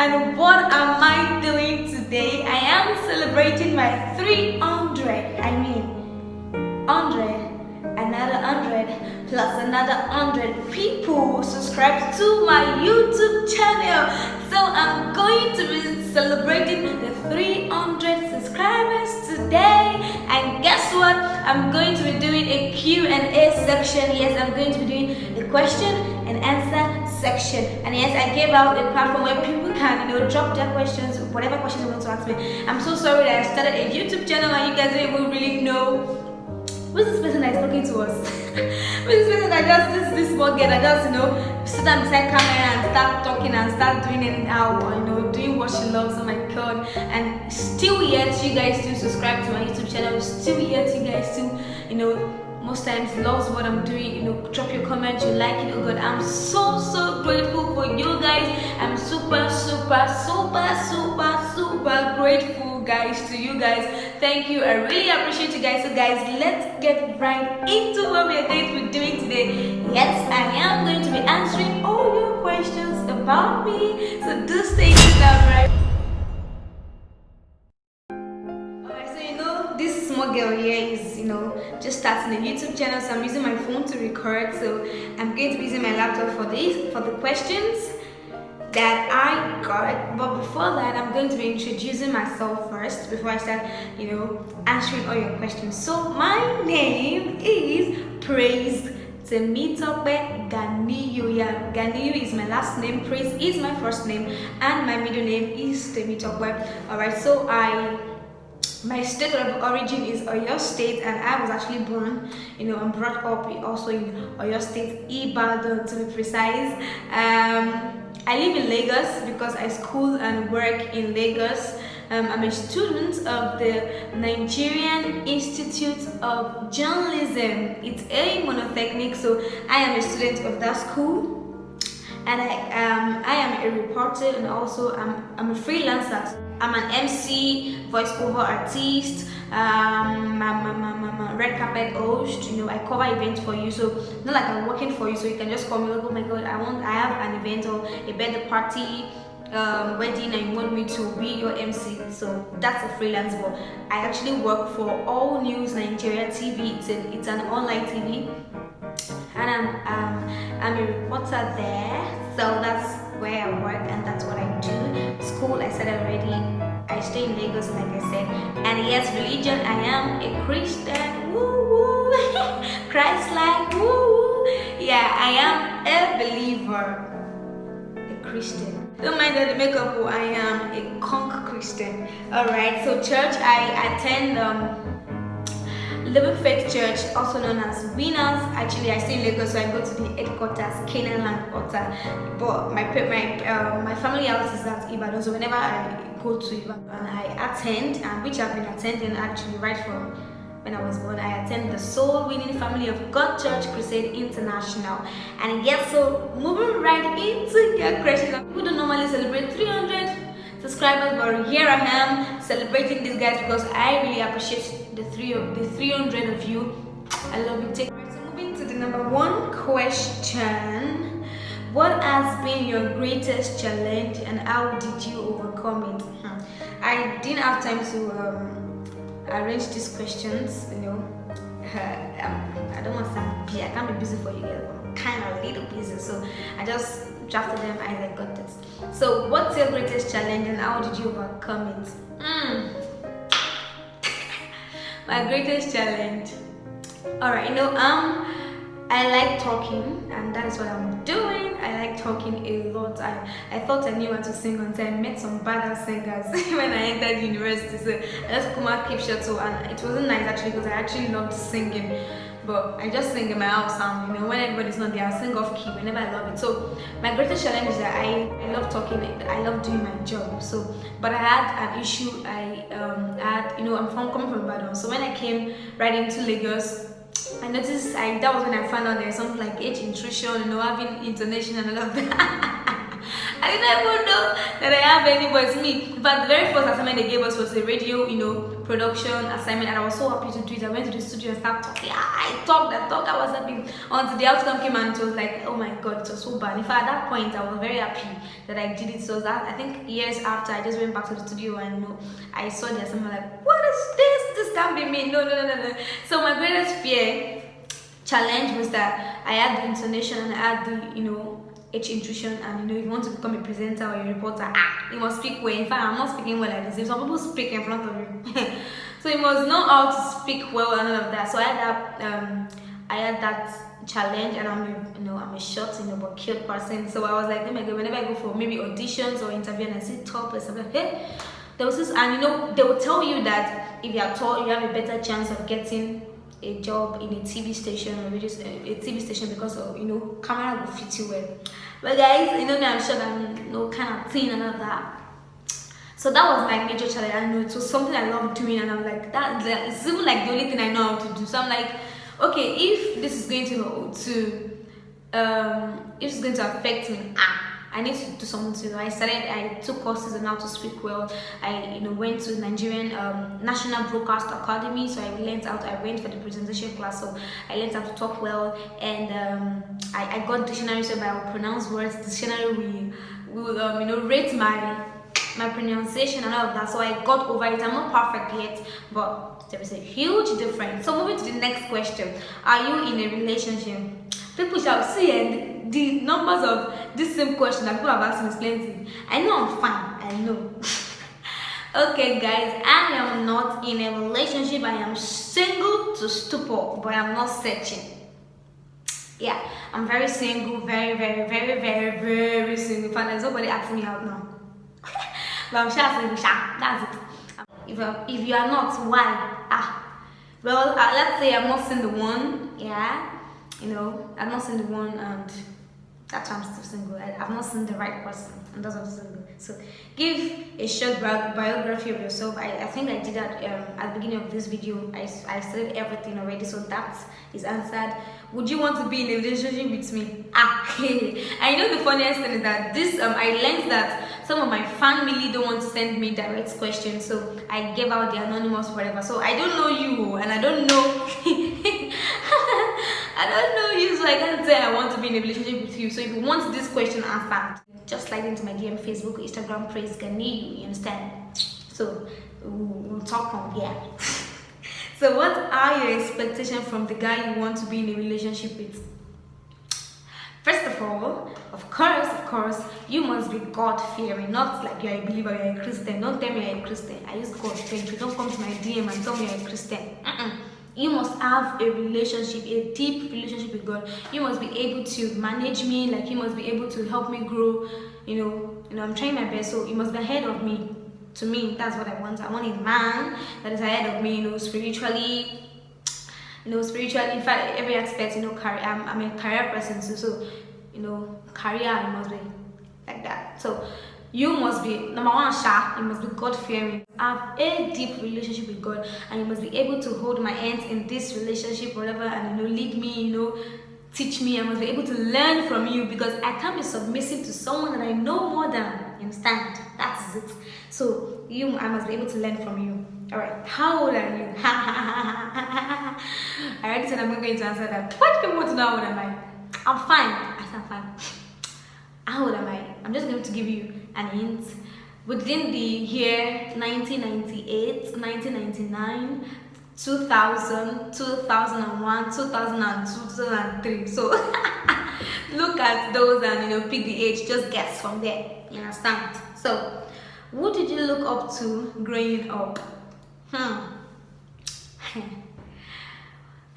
And what am I doing today? I am celebrating my 300. I mean, 100, another 100, plus another 100 people who subscribe to my YouTube channel. So I'm going to be celebrating the 300 subscribers today. And guess what? I'm going to be doing a Q&A section. Yes, I'm going to be doing the question and answer section. And yes, I gave out a platform where people can, drop their questions, whatever question they want to ask me. I'm so sorry that I started a YouTube channel and you guys don't even really know who's this person that is talking to us. Who's this person that just this small girl that just sit down beside camera and start talking and start doing it now, doing what she loves. Oh my god. And still yet you guys do subscribe to my YouTube channel, still yet you guys do most times loves what I'm doing, drop your comment, you like it. Oh god, I'm so grateful for you guys. I'm super grateful guys to you guys. Thank you, I really appreciate you guys. So guys, let's get right into what we are going to be doing today. Yes, I am going to be answering all your questions about me, so do stay tuned, right? This small girl here is just starting a YouTube channel, so I'm using my phone to record. So I'm going to be using my laptop for the questions that I got. But before that, I'm going to be introducing myself first before I start answering all your questions. So my name is Praise Temitope Ganiyu. Yeah, Ganiyu is my last name, Praise is my first name, and my middle name is Temitope. Alright, so my state of origin is Oyo State, and I was actually born, and brought up also in Oyo State, Ibadan to be precise. I live in Lagos because I school and work in Lagos. I'm a student of the Nigerian Institute of Journalism. It's a monotechnic, so I am a student of that school, and I am a reporter, and also I'm a freelancer. I'm an MC, voiceover artist, I'm a red carpet host. I cover events for you, so not like I'm working for you, so you can just call me like, oh my god, I have an event or a birthday party, wedding, and you want me to be your MC. So that's a freelance, but I actually work for All News Nigeria TV. It's an online TV, and I'm a reporter there. So that's where I work, and that's what I do. School, I said already, I stay in Lagos, like I said. And yes, religion, I am a Christian. Woo woo. Christ-like. Woo woo. Yeah, I am a believer, a Christian. Don't mind the makeup. I am a conk Christian. Alright, so church, I attend Living Faith Church, also known as Winners. Actually, I stay in Lagos, so I go to the headquarters, Canaan Land Altar. But my family house is at Ibadan, so whenever I go to Ibadan and I attend, and which I've been attending actually right from when I was born, I attend the Soul Winning Family of God Church Crusade International. And yes, so moving right into your question, we don't normally celebrate 300 subscribers, but here I am celebrating these guys because I really appreciate the 300 of you. I love you. So moving to the number one question: what has been your greatest challenge and how did you overcome it? I didn't have time to arrange these questions. I don't want to sound busy. I can't be busy for you guys. I'm kind of a little busy, so I just drafted them as I got it. So what's your greatest challenge and how did you overcome it? My greatest challenge. Alright, I like talking, and that is what I'm doing. I like talking a lot. I thought I knew how to sing until I met some badass singers when I entered university. So I just come out keep short, and it wasn't nice actually because I actually loved singing. but I just sing in my house and when everybody's not there, I'll sing off key whenever I love it. So my greatest challenge is that I love talking, I love doing my job. So but I had an issue. I had I'm coming from Ibadan, so when I came right into Lagos, I noticed that was when I found out there's something like age intrusion, having intonation and all of that. I didn't even know that I have any voice. Me, in fact, the very first assignment they gave us was a radio, production assignment, and I was so happy to do it. I went to the studio and started talking. I talked, I was happy until the outcome came and it was like, oh my god, it was so bad. In fact, at that point, I was very happy that I did it. So that I think years after, I just went back to the studio and I saw the assignment like, what is this? This can't be me. No. So my greatest fear challenge was that I had the intonation and I had the H intrusion, and if you want to become a presenter or a reporter, you must speak well. In fact, I'm not speaking well like this. Some people speak in front of you, so you must know how to speak well and all of that. So I had that challenge, and I'm a short, but cute person. So I was like, oh my god, whenever I go for maybe auditions or interview and I see tall person, I'm like, hey, there was this, and they will tell you that if you are tall, you have a better chance of getting a job in a TV station or just a TV station because of camera will fit you well. But guys, I'm sure I'm kind of thin and all that. So that was my major challenge. I know it was something I love doing, and I'm like, it's even like the only thing I know how to do. So I'm like, okay, if this is going to affect me, I need to do something. I took courses on how to speak well. I went to Nigerian National Broadcast Academy, so I went for the presentation class, so I learned how to talk well, and I got dictionary, so I will pronounce words. Dictionary will rate my pronunciation and all of that. So I got over it. I'm not perfect yet, but there is a huge difference. So moving to the next question: are you in a relationship? People shall see, and the numbers of this same question that people have asked me is plenty. I know I'm fine. I know. Okay, guys, I am not in a relationship. I am single to stupor, but I'm not searching. Yeah, I'm very single, very, very, very, very, very single. In fact, there's nobody asking me out now. But I'm sure single. That's it. If you are not, why? Well, let's say I'm not seeing the one. Yeah. I've not seen the one, and that's why I'm still single. I've not seen the right person, and that's why I'm single. So give a short biography of yourself. I think I did that at the beginning of this video. I said everything already, so that is answered. Would you want to be in a relationship with me? I know the funniest thing is that I learned that some of my family don't want to send me direct questions, so I gave out the anonymous whatever. So I don't know you, and I don't know I don't know you, so I can't say I want to be in a relationship with you. So if you want this question answered, just slide into my DM, Facebook, Instagram, praise Gani, you understand? So we'll talk from there. So what are your expectations from the guy you want to be in a relationship with? First of all, of course, you must be God-fearing, not like you're a believer, you're a Christian. Don't tell me you're a Christian. I use God, thank you. Don't come to my DM and tell me you're a Christian. You must have a relationship, a deep relationship with God. You must be able to manage me, like you must be able to help me grow. I'm trying my best, so you must be ahead of me. To me, that's what I want. I want a man that is ahead of me, spiritually. Spiritually, in fact, every aspect, career. I'm a career person, so career, you must be like that. So you must be, number one, you must be God-fearing. Have a deep relationship with God, and you must be able to hold my hands in this relationship, whatever, and lead me, teach me. I must be able to learn from you, because I can't be submissive to someone that I know more than. You understand? That's it. So I must be able to learn from you. All right. How old are you? I already said I'm not going to answer that. Why do people want to know how old am I? I'm fine. I said I'm fine. How old am I? I'm just going to give you an hint. Within the year 1998, 1999, 2000, 2001, 2002, 2003. So look at those and pick the age, just guess from there. You understand? So who did you look up to growing up?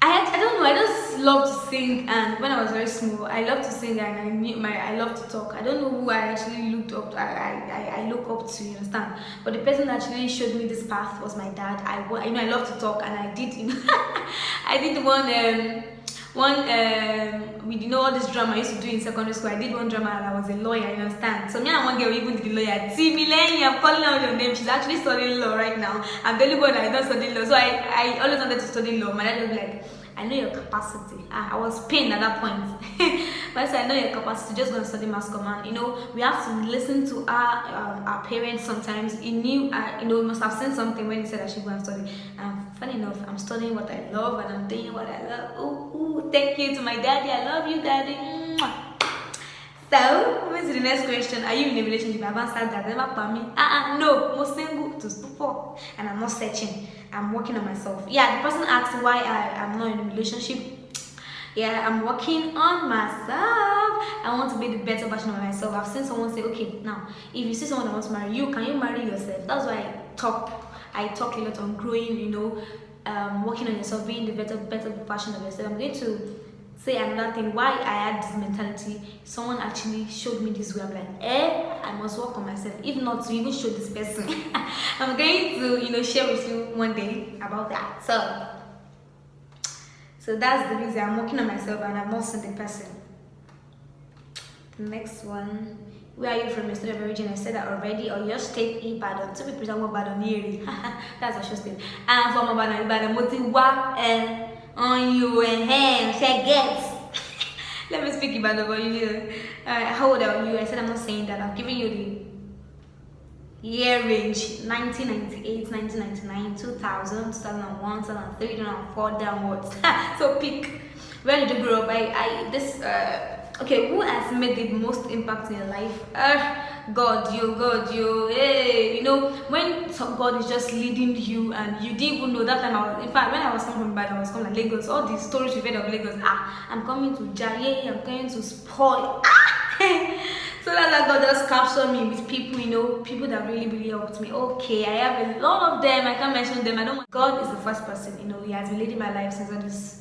I don't know, I just love to sing, and when I was very small, I loved to sing, and I love to talk. I don't know who I actually looked up to, I look up to, you understand? But the person that actually showed me this path was my dad. I love to talk, and I did, I did one One, we did know all this drama I used to do in secondary school. I did one drama and I was a lawyer, you understand? So me and one girl even did the lawyer. See, Millennium, I'm calling out your name. She's actually studying law right now. I'm the only one that I don't study law. So I always wanted to study law. My dad was like, I know your capacity. I was pained at that point. But I said, I know your capacity, just going to study mass command. You know, we have to listen to our parents sometimes. He knew, you know, we must have seen something when he said I should go and study. Funny enough, I'm studying what I love and I'm doing what I love. Ooh, thank you to my daddy. I love you, daddy. Mwah. So, moving to the next question. Are you in a relationship? I've answered that. Never for me. No. I'm single to stupor. And I'm not searching. I'm working on myself. Yeah, the person asked why I'm not in a relationship. Yeah, I'm working on myself. I want to be the better version of myself. I've seen someone say, okay, now, if you see someone that wants to marry you, can you marry yourself? That's why I talk a lot on growing, you know, working on yourself, being the better version of yourself. I'm going to say another thing why I had this mentality. Someone actually showed me this way. I'm like, I must work on myself, if not to even show this person. I'm going to, you know, share with you one day about that. So that's the reason I'm working on myself and I'm not seen the person. Next one. Where are you from? Your state of origin? I said that already. Or your state, Ibadan. To be precise, Ibadan nearly. That's your state. I'm from Ibadan. Motiwa on you and hands. Gets. Let me speak Ibadan for you. How old are you? I said I'm not saying that. I'm giving you the year range: 1998, 1999, 2000, 2001, 2003, 2004 downwards. So pick. Where did you grow up? Okay, who has made the most impact in your life? God, you. Hey, you know, when God is just leading you and you didn't even know that time. In fact, when I was coming from Ibadan, I was coming like Lagos. All these stories you've heard of Lagos. I'm coming to Jaye, I'm going to spoil. So that's like God just captured me with people, you know, people that really helped me. Okay, I have a lot of them. I can't mention them. I don't. God is the first person, you know. He has been leading my life since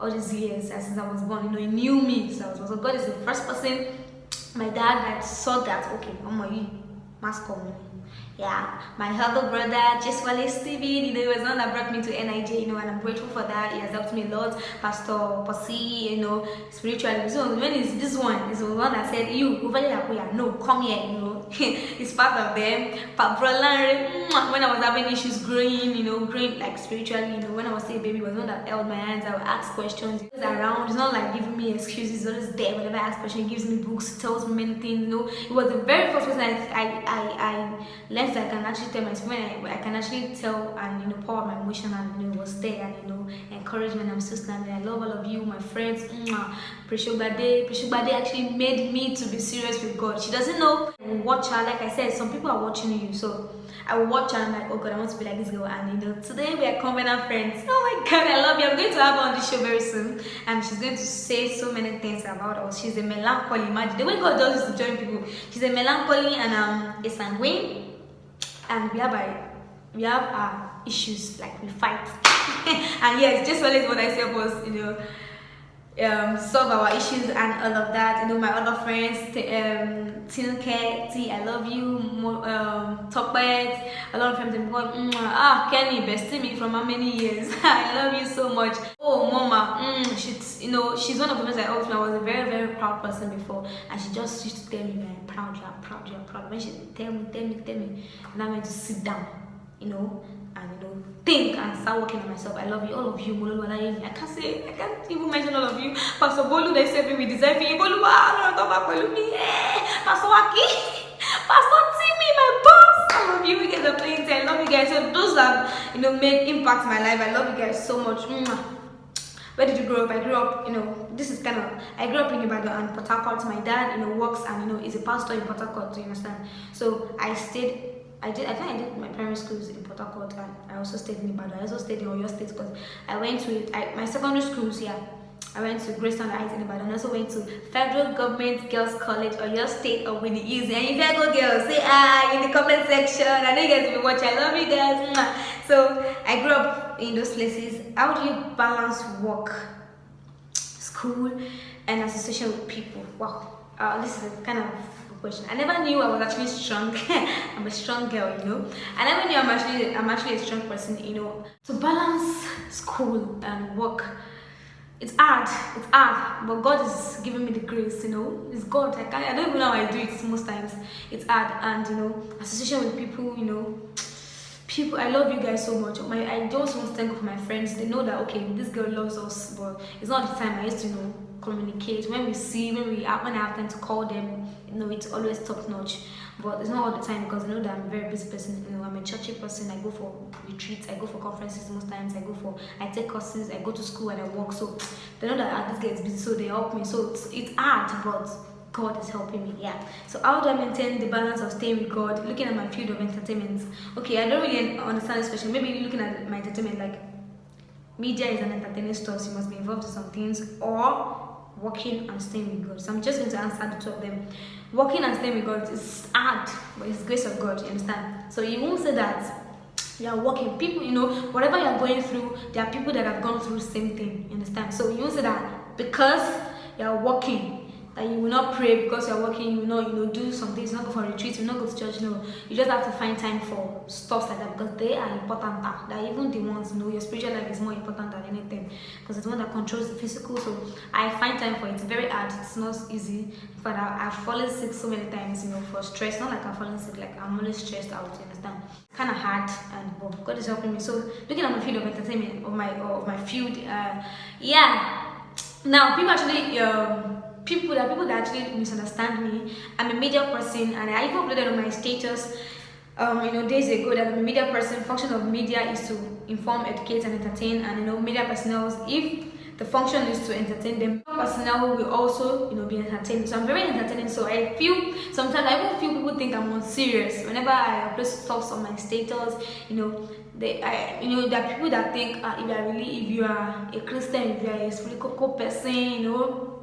all these years, since I was born. You know, He knew me. So God is the first person. My dad that saw that. Okay, must come. Yeah, my elder brother, just Stevie, you know, he was the one that brought me to NIJ, you know, and I'm grateful for that. He has helped me a lot. Pastor Posse, you know, spiritually. So when this one is the one that said, you, no, come here, you know, it's part of them. When I was having issues growing like spiritually, you know, when I was still a baby, he was the one that held my hands. I would ask questions. He was around. It's not like giving me excuses. He's always there. Whenever I ask questions, he gives me books, tells me many things, you know. It was the very first person I learned that I can actually tell my experience. I can actually tell and, you know, pour out my emotion, and, you know, was there, and, you know, encouragement. I'm still standing. I love all of you, my friends. Preshobade actually made me to be serious with God. She doesn't know. I will watch her. Like I said, some people are watching you, so I will watch her and I'm like, oh God, I want to be like this girl. And, you know, today we are covenant friends. Oh my God, I love you. I'm going to have her on the show very soon, and she's going to say so many things about us. She's a melancholy. Imagine the way God does this to join people. She's a melancholy and a sanguine. And we have our issues, like we fight. And yes, just always what I said was, you know, solve our issues and all of that. You know, my other friends, Tinke, T, I love you, Tokbet, a lot of friends, they're going, Kenny, bestie me from how many years? I love you so much. Oh, Mama, she's one of the ones that helped me. I was a very proud person before, and she just used to tell me, man, proud, you're proud. When she tell me, and I went to sit down, you know, and, you know, think and start working on myself. I love you, all of you. I can't even mention all of you. Pastor Bolu, they said we deserve you. Bolu, Pastor Waki, Pastor Timmy, my boss. I love you. We get the playing. I love you guys. So those have, you know, made impact in my life. I love you guys so much. Where did you grow up? I grew up, you know, I grew up in Ibadan and Port Harcourt. My dad, you know, works and, you know, is a pastor in Port Harcourt, do you understand? So I think I did my primary schools in Port Harcourt, and I also stayed in Ibadan. I also stayed in Oyo State because I went to my secondary schools, yeah. I went to Grace Standard Heights in Ibadan. I also went to Federal Government Girls College, Oyo State, or Winnie Easy. And if you go girls, say in the comment section. I know you guys will be watching. I love you guys. So I grew up in those places. How do you balance work, school, and association with people? Wow, this is a kind of question. I never knew I was actually strong. I'm a strong girl, you know. I never knew I'm actually a strong person, you know. To balance school and work, it's hard, but God is giving me the grace, you know. It's God. I don't even know how I do it most times. It's hard, and you know, association with people, you know, people. I love you guys so much. I just want to thank you for my friends. They know that okay, this girl loves us, but it's not the time I used to, you know, communicate. When I have time to call them, you know, it's always top notch. But it's not all the time because I know that I'm a very busy person. You know, I'm a churchy person. I go for retreats, I go for conferences most times. I take courses, I go to school and I work. So they know that this girl is busy, so they help me. So it's hard, but God is helping me. Yeah. So how do I maintain the balance of staying with God, looking at my field of entertainment? Okay, I don't really understand this question. Maybe looking at my entertainment, like media is an entertaining stuff, so you must be involved in some things, or working and staying with God. So I'm just going to answer the two of them. Working and staying with God is hard, but it's the grace of God, you understand? So you won't say that you are working. People, you know, whatever you are going through, there are people that have gone through the same thing, you understand? So you won't say that because you are working, that you will not pray. Because you are working, you will not, you know, do some things, not go for retreats, you will not go to church. No, you just have to find time for stuff like that because they are important. That even the ones, you know, your spiritual life is more important than anything because it's the one that controls the physical. So I find time for it. It's very hard. It's not easy. But I've fallen sick so many times, you know, for stress. Not like I'm falling sick, like I'm always stressed out. You understand? Kind of hard, and well, God is helping me. So looking at my field of entertainment, or my field, yeah. Now people actually people that actually misunderstand me. I'm a media person, and I even uploaded on my status you know, days ago that I'm a media person. Function of media is to inform, educate, and entertain. And you know, media personnel, if the function is to entertain them, personnel will also, you know, be entertaining. So I'm very entertaining. So I feel sometimes I even feel people think I'm unserious whenever I upload stuff on my status. You know, there are people that think if you are a Christian, if you are a spiritual person, you know,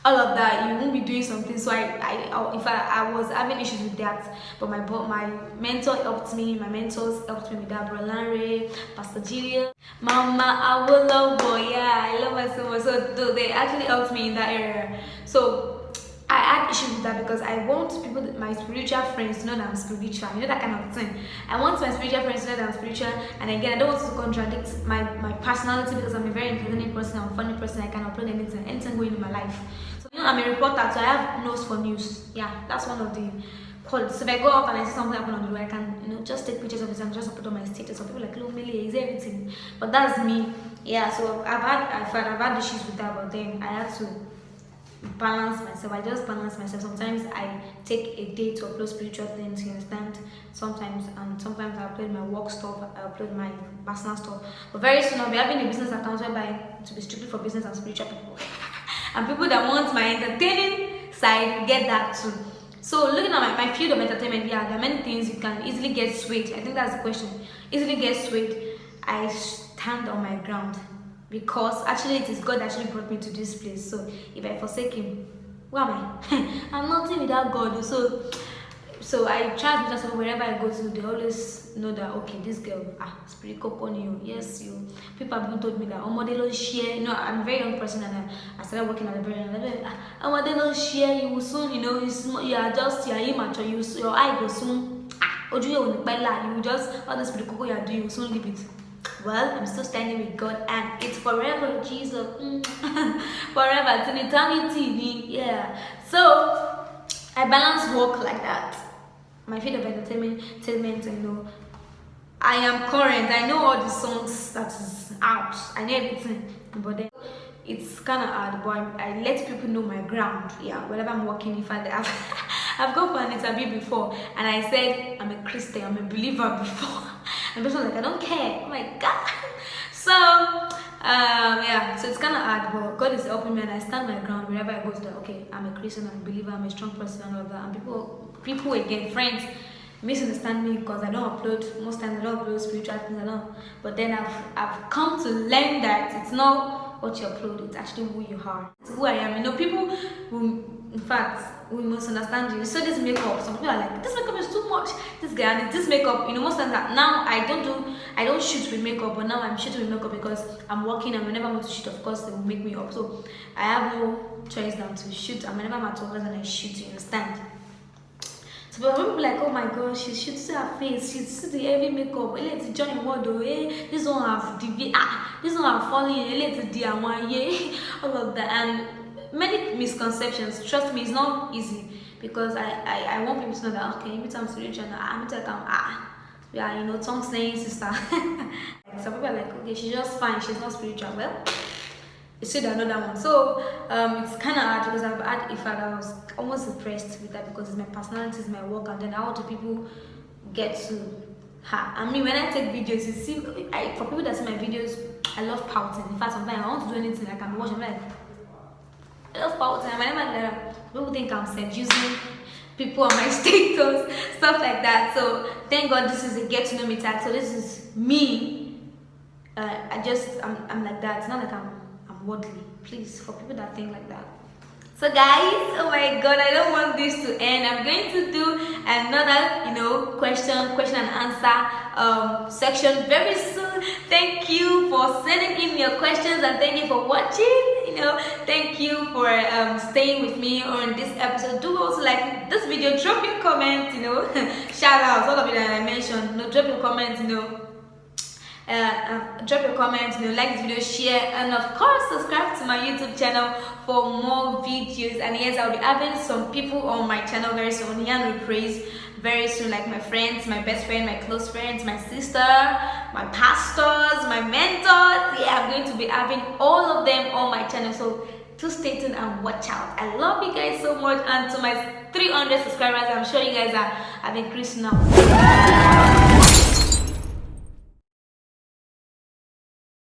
all of that, you won't be doing something. So I was having issues with that, but my mentor helped me. My mentors helped me with that. Bro Larry, Pastor Julia, Mama, I will love boy. Yeah, I love her so much. So they actually helped me in that area. So I had issues with that because I want people, my spiritual friends, to know that I'm spiritual. You know, that kind of thing. I want my spiritual friends to know that I'm spiritual. And again, I don't want to contradict my personality because I'm a very entertaining person. I'm a funny person. I can upload anything going in my life. So you know, I'm a reporter, so I have nose for news. Yeah, that's one of the qualities. So if I go out and I see something happen on the road, I can, you know, just take pictures of it and just put on my status. So people are like, "Look, Millie, is everything?" But that's me. Yeah. So I've had issues with that, but then I had to balance myself. I just balance myself. Sometimes I take a day to upload spiritual things, you understand? Sometimes I upload my work stuff, I upload my personal stuff. But very soon I'll be having a business account whereby to be strictly for business and spiritual people. And people that want my entertaining side get that too. So looking at my field of entertainment, yeah, there are many things you can easily get swayed. I think that's the question. Easily get swayed. I stand on my ground. Because actually it is God that actually brought me to this place. So if I forsake him, where am I? I'm nothing without God. So I try to just wherever I go to, they always know that okay, this girl, spirit coco you. Yes, you. People have even told me that they don't share. You know, I'm a very young person and I started working at a very young age. They don't share, you will soon, you know, you are immature, your eye will soon you will just all the spirit coco you are doing, you will soon leave it. Well, I'm still standing with God, and it's forever, Jesus. Forever, it's an eternity. Yeah. So I balance work like that. My field of entertainment, you know. I am current. I know all the songs that is out. I know everything, but then it's kind of hard. But I let people know my ground. Yeah. Whenever I'm working, if I've gone for an interview before, and I said I'm a Christian, I'm a believer before. And the person was like, I don't care. Oh my God. So yeah, so it's kind of hard, but God is helping me, and I stand my ground wherever I go. To that, okay, I'm a Christian, I'm a believer, I'm a strong person, and all that. And people again, friends, misunderstand me because I don't upload. Most times I don't upload spiritual things, I don't. But then I've come to learn that it's not what you upload, it's actually who you are. It's who I am. You know, people who, in fact, we must understand you. So this makeup, some people are like, this makeup is too much. This guy and this makeup, you know, most times that now I don't shoot with makeup, but now I'm shooting with makeup because I'm working, and whenever I want to shoot, of course they will make me up. So I have no choice than to shoot, and whenever I'm at home and I shoot, you understand. So people be like, oh my gosh, she should see her face, she see the heavy makeup. Let's join what though? This one have this one have fallen. Let's do one all of that, and many misconceptions. Trust me, it's not easy because I want people to know that okay, every time spiritual, I'm tell them yeah, tongue slaying sister. Some people are like, okay, she's just fine, she's not spiritual. Well, it's still another one. So it's kind of hard because I've had a father I was almost depressed with that because it's my personality, it's my work, and then how do people get to her? I mean, when I take videos, you see, for people that see my videos, I love pouting. In fact, sometimes I want to do anything, I can be watching, like, I love pouting. And whenever people think I'm seducing people on my status, stuff like that. So thank God this is a get to know me tag. So this is me. I'm like that. It's not like I'm worldly. Please, for people that think like that. So guys, oh my God, I don't want this to end. I'm going to do another, question and answer section very soon. Thank you for sending in your questions and thank you for watching. Thank you for staying with me on this episode. Do also like this video, drop your comments, shout outs, all of it that I mentioned. Drop your comments, drop your comments, like this video, share, and of course subscribe to my YouTube channel for more videos. And yes, I'll be having some people on my channel very soon. Yeaaa We praise very soon, like my friends, my best friend, my close friends, my sister, my pastors, my mentors. Yeah, I'm going to be having all of them on my channel, so do stay tuned and watch out. I love you guys so much, and to my 300 subscribers, I'm sure you guys have increased now.